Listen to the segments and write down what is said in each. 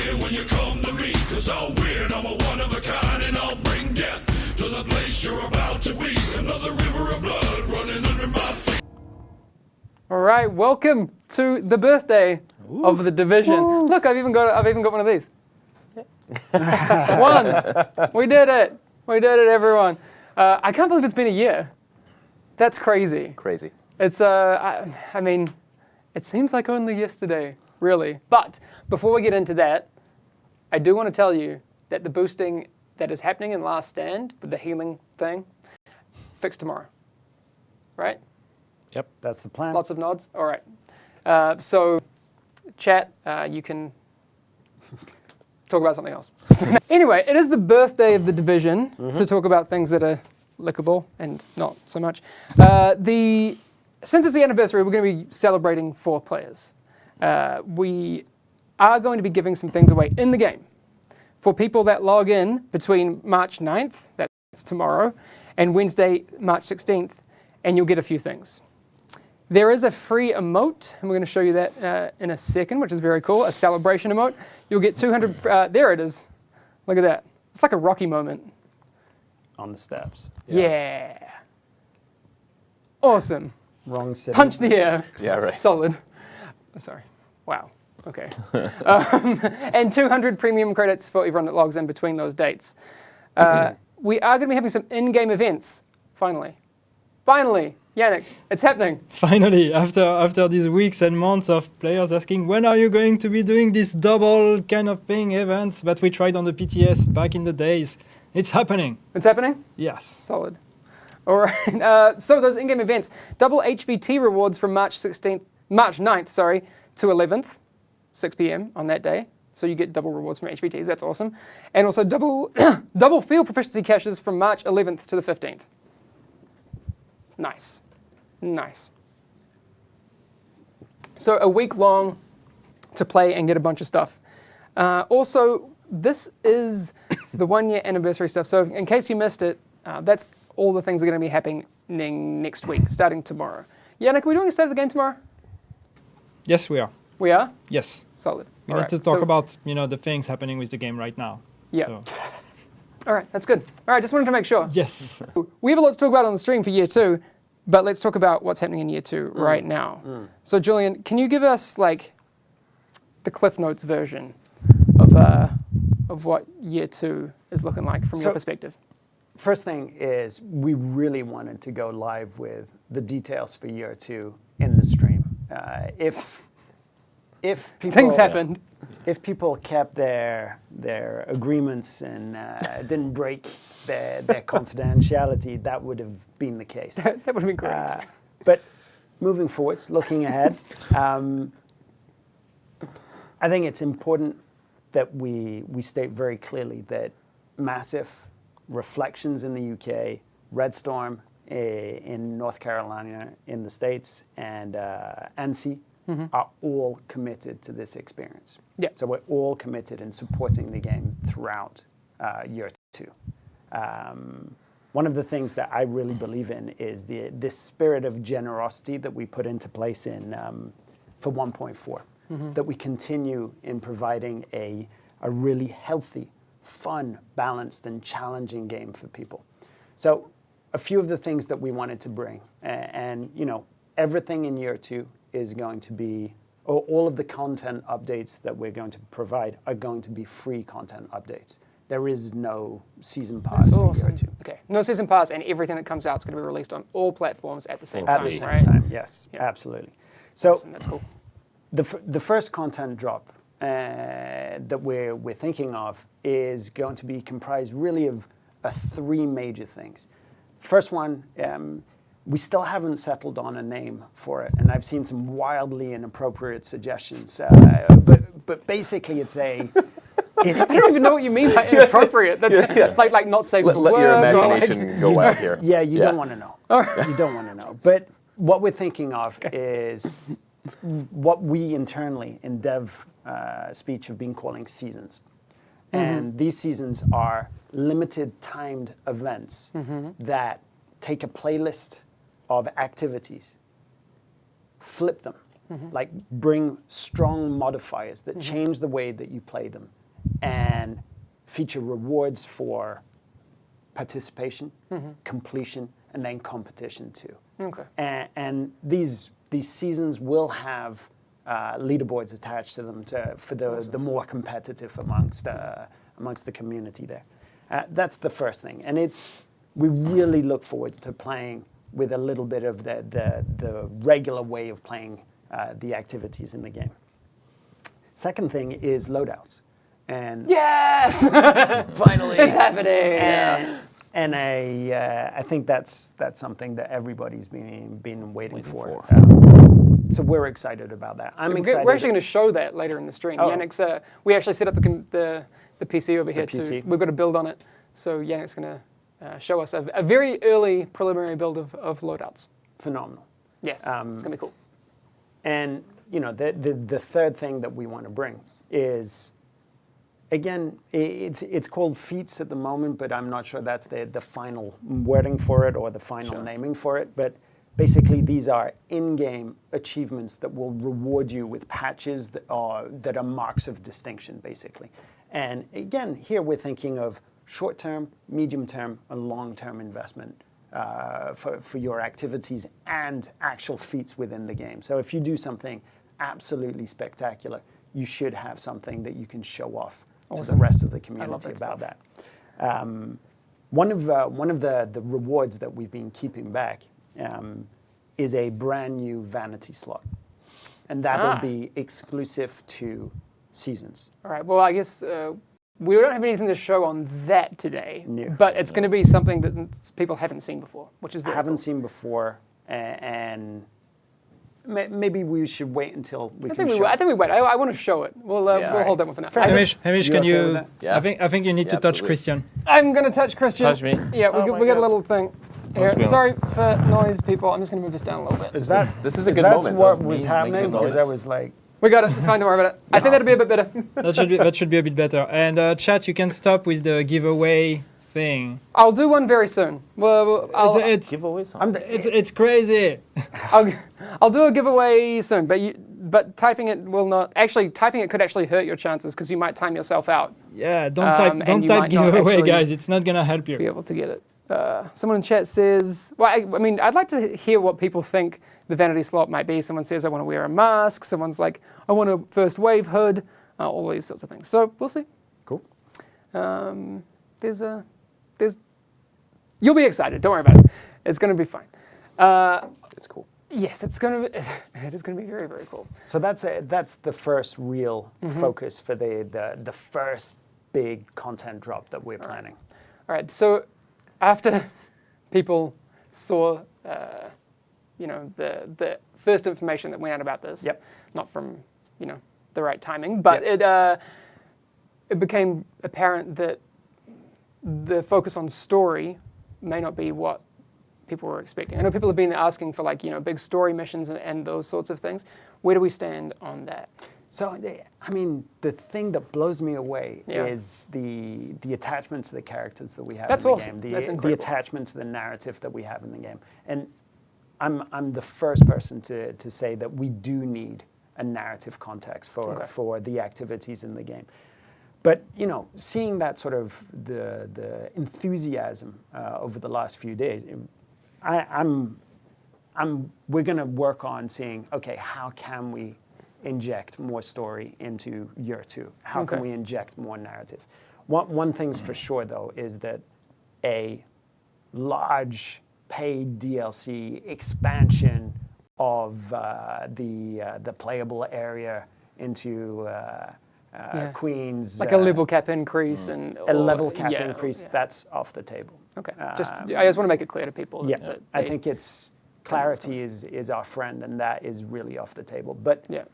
fear when you come to me, 'cause I'm weird, I'm a one of a kind, and I'll bring death to the place you're about to be. Another river of blood running under my feet. All right, welcome to the birthday of the division. Ooh. Look, I've even got one of these. One. We did it. We did it, everyone. I can't believe it's been a year. That's crazy. Crazy. It's I mean, it seems like only yesterday, really. But before we get into that, I do want to tell you that the boosting that is happening in Last Stand with the healing thing, fixed tomorrow. Right? Yep, that's the plan. Lots of nods. All right. So, chat, you can talk about something else. Anyway, it is the birthday of the division to talk about things that are lickable and not so much. Since it's the anniversary, we're going to be celebrating 4 players. We are going to be giving some things away in the game for people that log in between March 9th, that's tomorrow, and Wednesday, March 16th, and you'll get a few things. There is a free emote, and we're going to show you that in a second, which is very cool, a celebration emote. You'll get 200, there it is. Look at that. It's like a Rocky moment. On the steps. Yeah. Awesome. Wrong city. Punch the air. Yeah, right. Solid. Sorry. Wow. Okay. And 200 premium credits for everyone that logs in between those dates. We are going to be having some in-game events, finally. Finally. Yannick, it's happening. Finally, after these weeks and months of players asking, when are you going to be doing this double kind of thing events that we tried on the PTS back in the days? It's happening. It's happening? Yes. Solid. All right. So those in-game events, double HVT rewards from March 9th, to 11th, 6 p.m. on that day. So you get double rewards from HVTs. That's awesome. And also double field proficiency caches from March 11th to the 15th. Nice. Nice. So a week long to play and get a bunch of stuff. Also, this is the 1-year anniversary stuff. So in case you missed it, that's all the things that are going to be happening next week, starting tomorrow. Yannick, are we doing a state of the game tomorrow? Yes, we are. We are? Yes. Solid. We need to talk about the things happening with the game right now. Yeah. So. All right, that's good. All right, just wanted to make sure. Yes. We have a lot to talk about on the stream for year 2. But let's talk about what's happening in year 2 right now. So Julian, can you give us like the Cliff Notes version of what year 2 is looking like from your perspective? First thing is we really wanted to go live with the details for year 2 in the stream. If people, things happened, if people kept their agreements and didn't break their confidentiality, that would have been the case. That would have been great. But moving forwards, looking ahead, I think it's important that we state very clearly that Massive, Reflections in the UK, Red Storm in North Carolina in the States, and ANSI are all committed to this experience. Yeah. So we're all committed in supporting the game throughout year 2. One of the things that I really believe in is this spirit of generosity that we put into place for 1.4, that we continue in providing a really healthy, fun, balanced, and challenging game for people. So a few of the things that we wanted to bring, and everything in year 2 is going to be, or all of the content updates that we're going to provide are going to be free content updates. There is no season pass for year 2. Okay, no season pass, and everything that comes out is going to be released on all platforms at the same time. At the same right? time, yes, Yeah. absolutely. So Awesome, that's cool. the first content drop that we're thinking of is going to be comprised really of 3 major things. First one, we still haven't settled on a name for it, and I've seen some wildly inappropriate suggestions. But basically, it's a. I don't even know what you mean by inappropriate. That's like not safe for work. Let your imagination go wild here. Yeah, you don't want to know. You don't want to know. But what we're thinking of is what we internally in dev speech have been calling seasons. And these seasons are limited timed events that take a playlist of activities, flip them, Like bring strong modifiers that change the way that you play them, and feature rewards for participation, completion, and then competition too. Okay. And these seasons will have leaderboards attached to them for the more competitive amongst the community there. That's the first thing, and we really look forward to playing with a little bit of the regular way of playing the activities in the game. Second thing is loadouts, and Yes! Finally. It's happening! and I think that's something that everybody's been waiting for. So we're excited about that. I'm excited. We're actually going to show that later in the stream. Oh. Yannick's, we actually set up the PC over here PC. too. We've got to build on it. So Yannick's going to show us a very early preliminary build of loadouts. Phenomenal. Yes, it's going to be cool. And the third thing that we want to bring is, again, it's called Feats at the moment, but I'm not sure that's the final wording for it or the final naming for it. But basically, these are in-game achievements that will reward you with patches that are marks of distinction, basically. And again, here we're thinking of short-term, medium-term, and long-term investment for your activities and actual feats within the game. So if you do something absolutely spectacular, you should have something that you can show off to the rest of the community about that. One of the rewards that we've been keeping back is a brand new vanity slot, and that will be exclusive to seasons. All right. Well, I guess we don't have anything to show on that today, No. but it's going to be something that people haven't seen before, which is very Haven't cool. seen before, and maybe we should wait until we I can think show. I think we wait. I want to show it. We'll hold that one for now. Hamish, You can okay you? with that? Yeah. I think you need to touch absolutely. Christian. I'm going to touch Christian. Touch me? Yeah, Oh we my got a God. little thing. Here. going on? Sorry for noise, people. I'm just going to move this down a little bit. This is a Is good that moment. what though. was Me happening? making Because noise. I was like, We got it. It's fine. Don't worry about it. I think that'll be a bit better. That should be a bit better. And chat, you can stop with the giveaway thing. I'll do one very soon. Well, It's Give away something. it's crazy. I'll do a giveaway soon, but typing it will not. Actually, typing it could actually hurt your chances because you might time yourself out. Yeah, don't and type you might not giveaway, actually guys. It's not gonna help Be you. able to get it. Someone in chat says, well, I mean, I'd like to hear what people think the vanity slot might be. Someone says, I want to wear a mask. Someone's like, I want a first wave hood. All these sorts of things. So we'll see. cool. You'll be excited. Don't worry about it. It's going to be fine. It's cool. Yes, it is going to be very, very cool. So that's the first real focus for the first big content drop that we're planning. All right. So after people saw, the first information that went out about this, not from, the right timing, but it became apparent that the focus on story may not be what people were expecting. I know people have been asking for big story missions and those sorts of things. Where do we stand on that? So, I mean, the thing that blows me away is the attachment to the characters that we have That's in the awesome. game. That's The incredible. attachment to the narrative that we have in the game. And I'm the first person to say that we do need a narrative context for the activities in the game. But seeing that sort of the enthusiasm over the last few days, we're going to work on seeing, okay, how can we inject more story into year 2? How can we inject more narrative? One thing's for sure though is that a large paid DLC expansion of the playable area into Queens, Like a level cap increase and a level cap increase. Yeah. That's off the table. Okay. I just want to make it clear to people. Yeah, that I they- think it's clarity is our friend, and that is really off the table. But Yeah.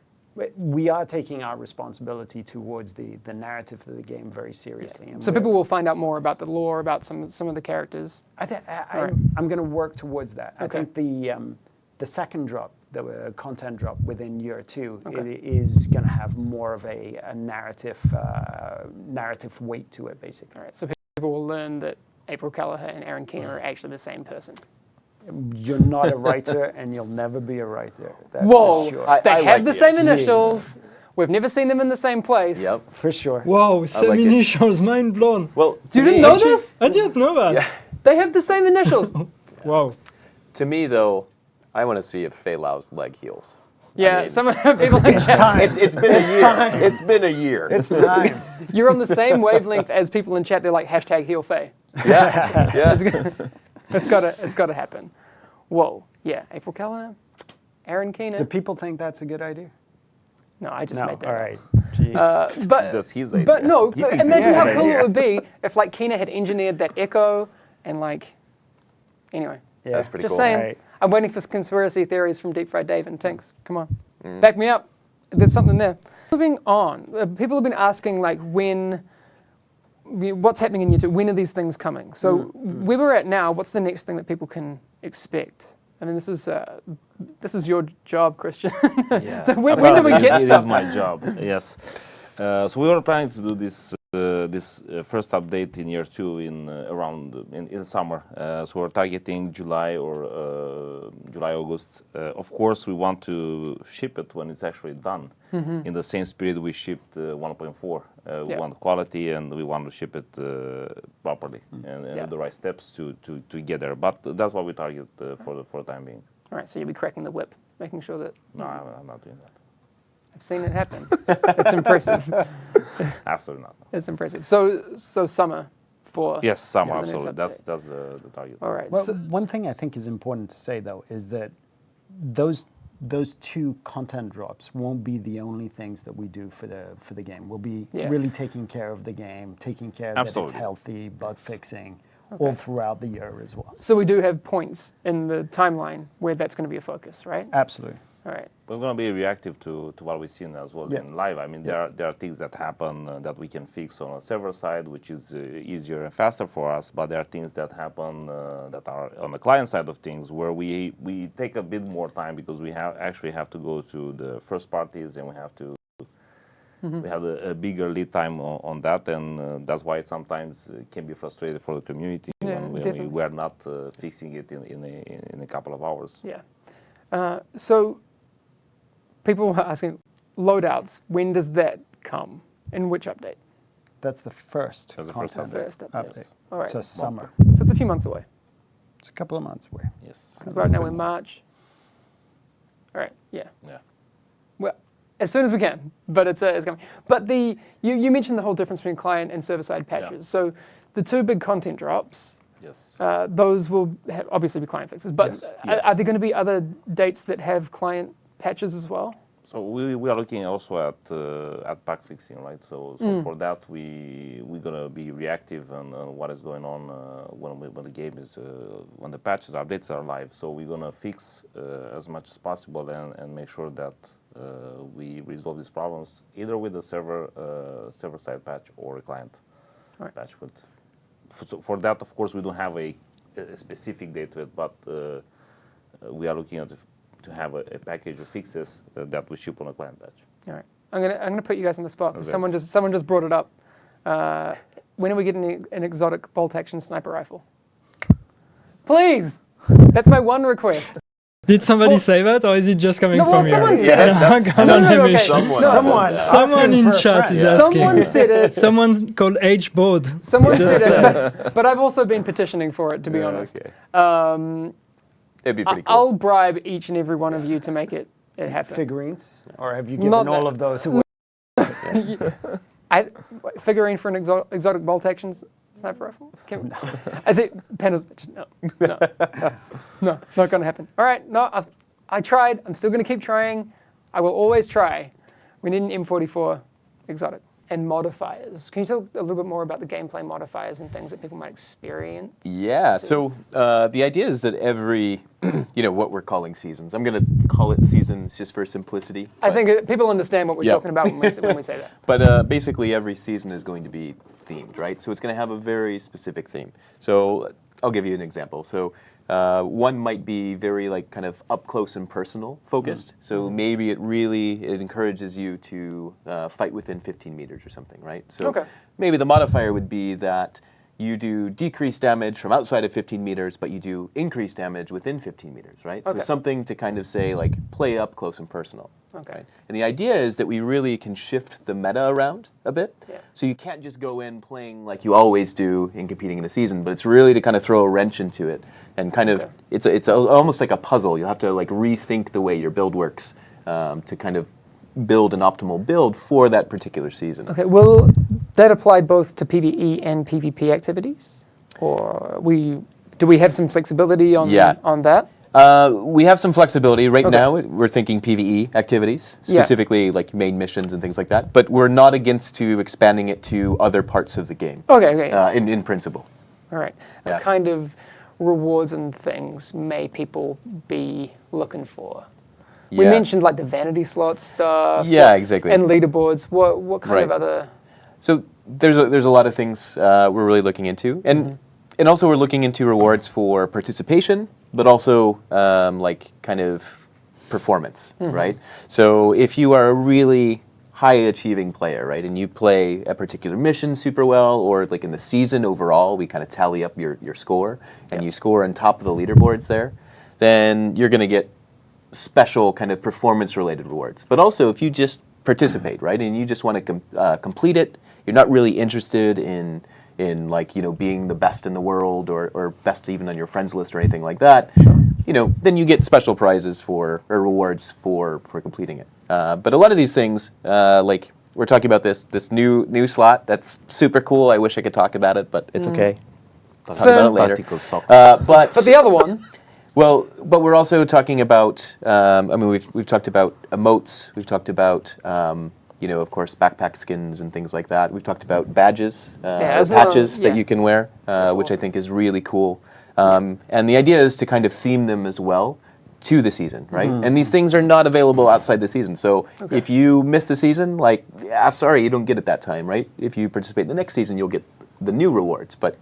we are taking our responsibility towards the narrative of the game very seriously. And So people will find out more about the lore, about some of the characters. I'm going to work towards that. Okay. I think the second drop, the content drop within year 2, is going to have more of a narrative weight to it, basically. All right. So people will learn that April Kelleher and Aaron Keener are actually the same person. you're not a writer and you'll never be a writer. That's Whoa, for sure. they I have like the it. same initials. We've never seen them in the same place. Yep. For sure. Wow, same like it. initials, mind blown. Well, You to didn't me- know this? I didn't know that. Yeah. They have the same initials. Wow. To me, though, I want to see if Feilau's leg heals. Yeah, mean- some people in chat, Time. It's been a year. It's been a year. It's time. you're on the same wavelength as people in chat. They're like #HealFay. yeah. Yeah. It's got to happen. Whoa, yeah, April Callahan, Aaron Keenan. Do people think that's a good idea? No, I just No. made that All up. right. Gee. But Just his but idea. no, He but thinks imagine it's how a good cool it idea. would be if like Keena had engineered that echo and like, anyway. Yeah. That's pretty Just cool. saying, Right. I'm waiting for conspiracy theories from Deep Fried Dave and Tinks. Come on, back me up. There's something there. Moving on, people have been asking like what's happening in YouTube? When are these things coming? So where we're at now, what's the next thing that people can expect? I mean, this is your job, Christian. So when do we get It stuff? is my job. Yes. So we were planning to do this first update in year 2 in around in summer. So we're targeting July or July August. Of course, we want to ship it when it's actually done. In the same spirit, we shipped 1.4. We Yeah. want quality, and we want to ship it properly and Yeah. the right steps to get there. But that's what we target for the time being. All right, so you'll be cracking the whip, making sure that No, I'm not doing that. I've seen it happen. It's impressive. Absolutely not. It's impressive. So summer for Yes, summer, the next absolutely. update. That's the target. All right. Well, so, one thing I think is important to say, though, is that those 2 content drops won't be the only things that we do for the game. We'll be Yeah. really taking care of the game, taking care that it's Absolutely. healthy, bug fixing, all throughout the year as well. so we do have points in the timeline where that's going to be a focus, right? Absolutely. All right. We're going to be reactive to what we've seen as well Yeah. in live. I mean, there are things that happen that we can fix on a server side, which is easier and faster for us. But there are things that happen that are on the client side of things where we take a bit more time because we actually have to go to the first parties and we have to. We have a bigger lead time on that, and that's why it sometimes can be frustrating for the community Yeah, when definitely. we are not fixing it in a couple of hours. Yeah. So people were asking, loadouts, when does that come? In which update? That's the first That's the first content First update. update. All right. So summer. So it's a few months away. It's a couple of months away. Yes. Because right now we're in March. All right. Yeah. Yeah. Well, as soon as we can, but it's coming. But you mentioned the whole difference between client and server-side patches. Yeah. So the 2 big content drops, Yes. those will obviously be client fixes. But Yes. are there going to be other dates that have client patches as well? So we are looking also at bug fixing, right? So for that we're gonna be reactive on what is going on when the game is when the patches updates are live. So we're gonna fix as much as possible and make sure that we resolve these problems either with the server side patch or a client Right. patch. For that, of course, we don't have a specific date to it, but we are looking at to have a package of fixes that we ship on a client patch. All right. I'm gonna put you guys on the spot. 'Cause Okay. someone just brought it up. When are we getting an exotic bolt action sniper rifle? Please. That's my one request. Did somebody say that, or is it just coming No, well, from you? someone said Yeah, it. that's Come No, on, no, let me okay. show. Someone. Someone. Someone in asking for a chat friend. is asking. Someone said it. Someone called H-Bod. Someone said it. But I've also been petitioning for it, to be honest. Okay. It'd be pretty cool. I'll bribe each and every one of you to make it happen. Figurines? Or have you given Not all that- of those away? Figurine for an exotic bolt action sniper rifle? I say, Panda's, no, not going to happen. All right, no, I tried. I'm still going to keep trying. I will always try. We need an M44 exotic. And modifiers. Can you talk a little bit more about the gameplay modifiers and things that people might experience? Yeah, so the idea is that every, what we're calling seasons, I'm going to call it seasons just for simplicity. I think people understand what we're Yeah. talking about when we say that. But basically every season is going to be themed, right? So it's going to have a very specific theme. So I'll give you an example. So one might be very kind of up close and personal focused. So maybe it encourages you to fight within 15 meters or something, right? So Okay. maybe the modifier would be that you do decreased damage from outside of 15 meters, but you do increased damage within 15 meters, right? Okay. So something to kind of say, like, play up close and personal. Okay. Right? And the idea is that we really can shift the meta around a bit. Yeah. So you can't just go in playing like you always do in competing in a season, but it's really to kind of throw a wrench into it and kind of, it's almost like a puzzle. You'll have to like rethink the way your build works to kind of build an optimal build for that particular season. Okay, will that apply both to PvE and PvP activities? Or do we have some flexibility on that? We have some flexibility. Right Okay. now, we're thinking PvE activities, specifically like main missions and things like that, but we're not against to expanding it to other parts of the game, Okay. in principle. All right. Yeah. What kind of rewards and things may people be looking for? We Yeah. mentioned like the vanity slot stuff. Yeah, exactly. And leaderboards. What kind of Right. other? So there's a lot of things we're really looking into, and also we're looking into rewards for participation, but also like kind of performance, right? So if you are a really high achieving player, right, and you play a particular mission super well, or like in the season overall, we kind of tally up your score, and you score on top of the leaderboards there, then you're going to get special kind of performance related rewards. But also if you just participate, right, and you just want to complete it, you're not really interested in like, you know, being the best in the world or best even on your friends list or anything like that, you know, then you get special prizes or rewards for completing it. But a lot of these things, like we're talking about this new slot that's super cool. I wish I could talk about it, but it's okay. I'll talk about it later. Tactical socks. But the other one. Well, but we're also talking about. I mean, we've talked about emotes. We've talked about, you know, of course, backpack skins and things like that. We've talked about badges, patches that you can wear, which I think is really cool. And the idea is to kind of theme them as well to the season, right? And these things are not available outside the season. So if you miss the season, like, sorry, you don't get it that time, right? If you participate in the next season, you'll get the new rewards. But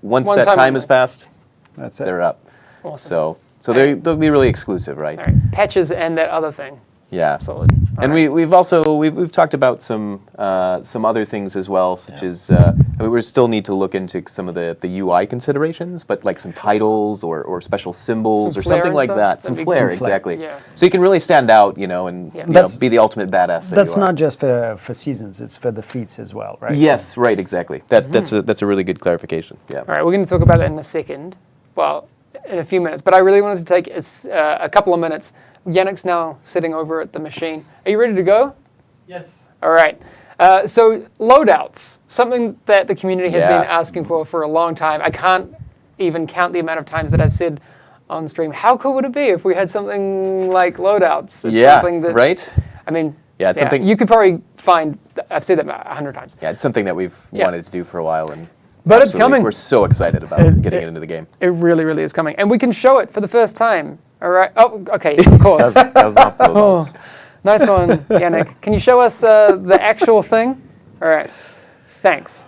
once that time has passed, That's it. they're up. Awesome. So they'll be really exclusive, right? All right. Patches and that other thing. Yeah. Solid. And we've also we've talked about some other things as well, such as I mean, we still need to look into some of the UI considerations, but like some titles or special symbols Some or flair something and like stuff? that. Some That'd be flair, some flair. exactly. Yeah. So you can really stand out, you know, and you know, That's- be the ultimate badass. That That's you are. not just for seasons; it's for the feats as well, right? Yes, right, exactly. That's a really good clarification. Yeah. All right, we're going to talk about that in a second. Well, in a few minutes. But I really wanted to take a couple of minutes. Yannick's now sitting over at the machine. Are you ready to go? Yes. All right. So loadouts, something that the community has been asking for a long time. I can't even count the amount of times that I've said on stream, how cool would it be if we had something like loadouts? It's something that, right? I mean, it's something you could probably find, I've said that 100 times. Yeah, it's something that we've wanted to do for a while, and but it's coming. We're so excited about getting it into the game. It really, really is coming. And we can show it for the first time. All right. Oh, okay, of course. That was not the Oh, nice one, Yannick. Can you show us the actual thing? All right. Thanks.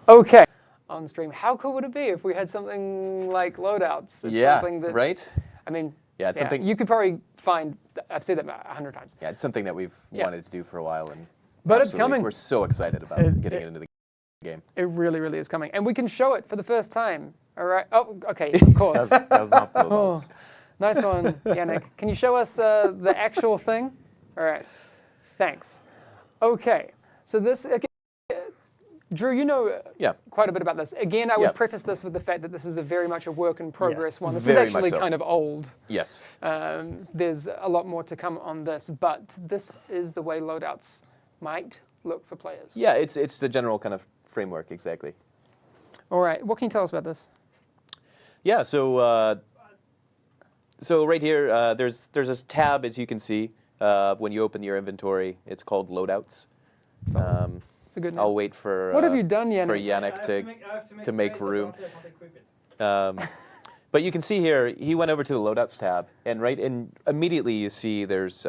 Okay. On stream, how cool would it be if we had something like loadouts? It's something that, right? I mean, it's something you could probably find, I've said that 100 times. Yeah, it's something that we've wanted to do for a while, and but it's coming. We're so excited about getting it into the game. It really, really is coming. And we can show it for the first time. All right. Oh, okay, of course. that was not the Oh, nice one, Yannick. Can you show us the actual thing? All right. Thanks. Okay. So this, Drew, you know quite a bit about this. Again, I would preface this with the fact that this is very much a work in progress one. This is very much actually so. kind of old. Yes. There's a lot more to come on this, but this is the way loadouts might look for players. Yeah, it's the general kind of framework, exactly. All right. What can you tell us about this? Yeah, so right here, there's this tab, as you can see, when you open your inventory. It's called Loadouts. It's a good name. I'll wait for What have you done, Yannick? for Yannick to make room. But But you can see here, he went over to the Loadouts tab, and immediately you see there's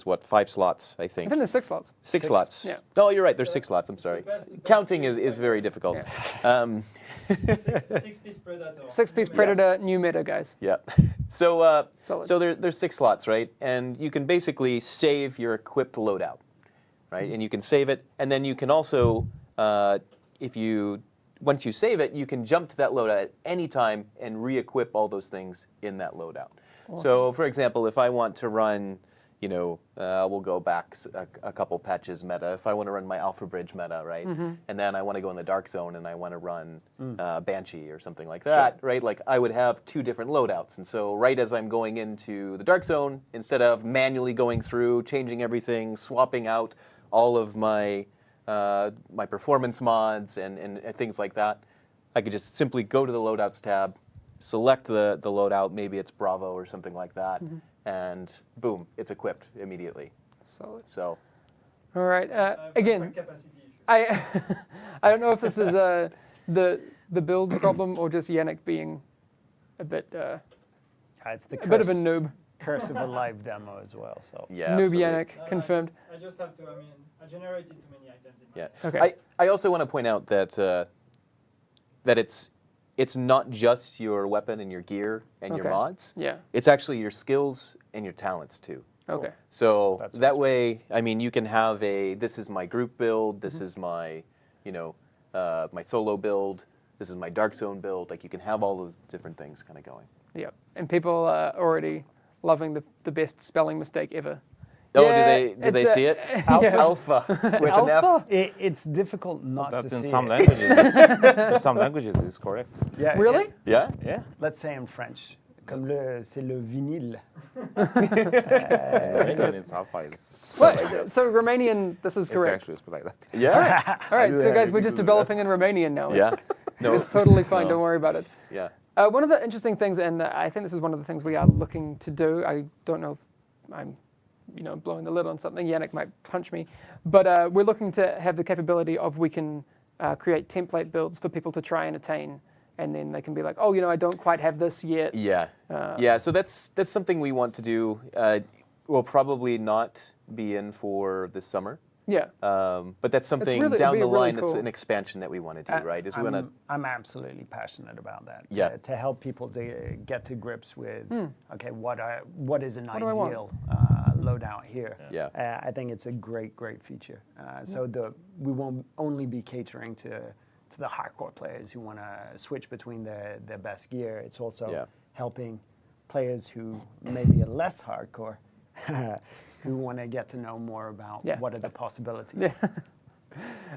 what, 5 slots, I I think. think there's 6 slots. 6 slots. Yeah. No, you're right. There's 6 slots. I'm sorry. Counting is very difficult. Yeah. 6-piece predator. 6-piece predator, new meta, guys. Yeah. So Solid. so there's 6 slots, right? And you can basically save your equipped loadout, right? And you can save it, and then you can also, if you once you save it, you can jump to that loadout at any time and re-equip all those things in that loadout. So, for example, if I want to run, we'll go back a couple patches meta. If I want to run my Alpha Bridge meta, right, and then I want to go in the Dark Zone and I want to run Banshee or something like that, right? Like I would have 2 different loadouts, and so right as I'm going into the Dark Zone, instead of manually going through, changing everything, swapping out all of my my performance mods and things like that, I could just simply go to the Loadouts tab, select the loadout, maybe it's Bravo or something like that, and boom, it's equipped immediately. Solid. So, All right. Again, I I don't know if this is the build problem or just Yannick being a bit It's the a bit of a noob. curse of a live demo as well. So yeah. Noob absolutely. Yannick, confirmed. I just have to, I generated too many items in my Yeah. Okay. I also want to point out that that it's not just your weapon and your gear and your Okay. mods. Yeah. It's actually your skills and your talents too. Okay. So That's that awesome. way, I mean, you can have this is my group build, this is my, my solo build, this is my Dark Zone build. Like you can have all those different things kind of going. Yep. And people are already loving the best spelling mistake ever. Oh, Yeah, do they it's see it? Yeah. Alpha with an F. Alpha? it's difficult not That to in see some it. languages, in some languages is correct. Yeah, Really? Yeah. Yeah. let's say in French, comme c'est le vinyle. Iranian it's alpha. What? So Romanian, this is It's correct. actually spelled like that. Yeah. All right, so Yeah, guys, you we're can just do that. developing in Romanian now. Yeah. No. It's totally fine. Don't worry about it. Yeah. One of the interesting things, and I think this is one of the things we are looking to do. I don't know if I'm, blowing the lid on something. Yannick might punch me, but we're looking to have the capability of we can create template builds for people to try and attain, and then they can be like, oh, I don't quite have this yet. Yeah. Yeah. So that's something we want to do. We'll probably not be in for this summer. Yeah. But that's something really- it'd down be the really line. That's cool. an expansion that we want to do, right? Is we want to. I'm absolutely passionate about that. Yeah. To help people to get to grips with, okay, what is an do I want? ideal loadout here? Yeah. I think it's a great feature. So we won't only be catering to the hardcore players who want to switch between their best gear. It's also helping players who maybe are less hardcore, who want to get to know more about what are the possibilities. Yeah.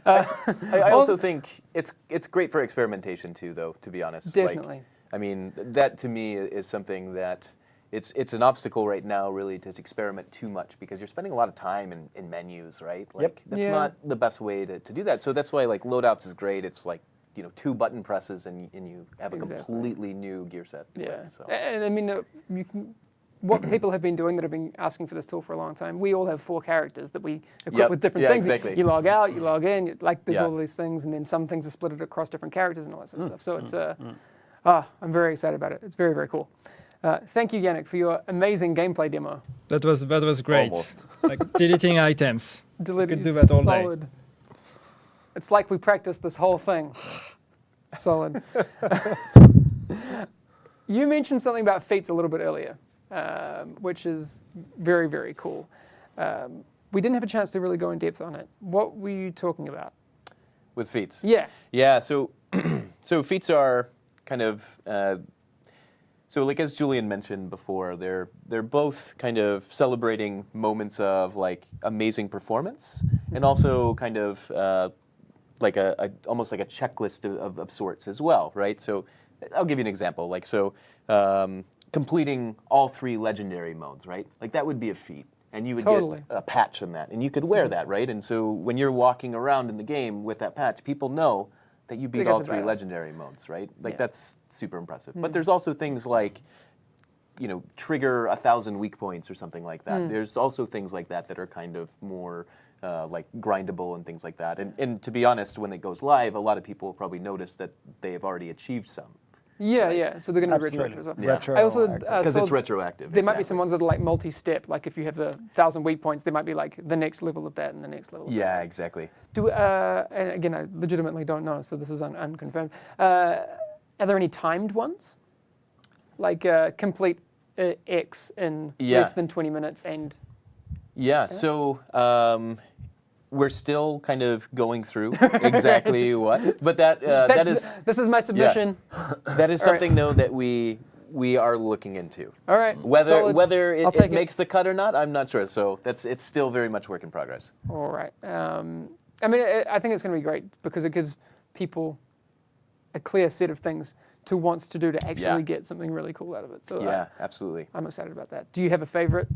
I also think it's great for experimentation too, though. To be honest, Definitely. I mean, that to me is something that it's an obstacle right now, really, to experiment too much because you're spending a lot of time in menus, right? Like that's Yeah. not the best way to do that. So that's why like Loadouts is great. It's like 2 button presses and you have a Exactly. completely new gear set. to play, Yeah. so. And I mean, you can. What people have been doing that have been asking for this tool for a long time. We all have 4 characters that we equip Yep. with different Yeah, things. exactly. You log out, you log in. There's Yeah. all these things, and then some things are split across different characters and all that sort of stuff. So it's I'm very excited about it. It's very, very cool. Thank you, Yannick, for your amazing gameplay demo. That was great. Almost. Like deleting items. Delivered. do that all day. Solid. It's like we practiced this whole thing. Solid. You mentioned something about Feats a little bit earlier, which is very, very cool. We didn't have a chance to really go in depth on it. What were you talking about? With Feats. Yeah. Yeah. So so Feats are kind of. So like as Julian mentioned before, they're both kind of celebrating moments of like amazing performance and also kind of like almost like a checklist of sorts as well, right? So I'll give you an example. Like so, completing all 3 legendary modes, right? Like that would be a feat, and you would Totally. get a patch on that, and you could wear that, right? And so when you're walking around in the game with that patch, people know that you beat Because all of 3 that. legendary modes, right? Like Yeah. that's super impressive. But there's also things like, trigger 1,000 weak points or something like that. There's also things like that are kind of more like grindable and things like that. And to be honest, when it goes live, a lot of people will probably notice that they have already achieved some Yeah. So they're going to be Absolutely. retroactive as well. Yeah. Retro I also because saw it's retroactive. there might be exactly. some ones that are like multi-step. Like if you have the 1,000 weak points, there might be like the next level of that and the next level of that. Yeah, exactly. And again, I legitimately don't know, so this is unconfirmed. Are there any timed ones? Like complete X in Yeah. less than 20 minutes and... Yeah. So we're still kind of going through exactly what, but that is This is my submission. that is All right. something though that we are looking into. All right. Whether solid. whether I'll it take it. makes the cut or not, I'm not sure. So it's still very much work in progress. All right. I mean, I think it's going to be great because it gives people a clear set of things to want to do to actually get something really cool out of it. So Yeah, absolutely. I'm excited about that. Do you have a favorite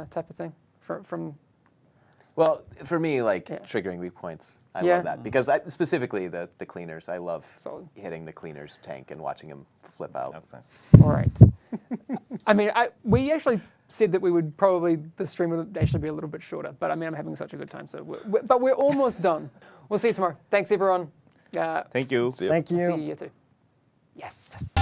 type of thing from? Well, for me, like triggering weak points, I Yeah. love that because specifically the cleaners. I love Solid. hitting the cleaners tank and watching him flip out. That's nice. All right. I mean, we actually said that we would probably, the stream would actually be a little bit shorter, but I mean, I'm having such a good time. So, but we're almost done. We'll see you tomorrow. Thanks, everyone. Thank you. Thank you. See you too. Yes.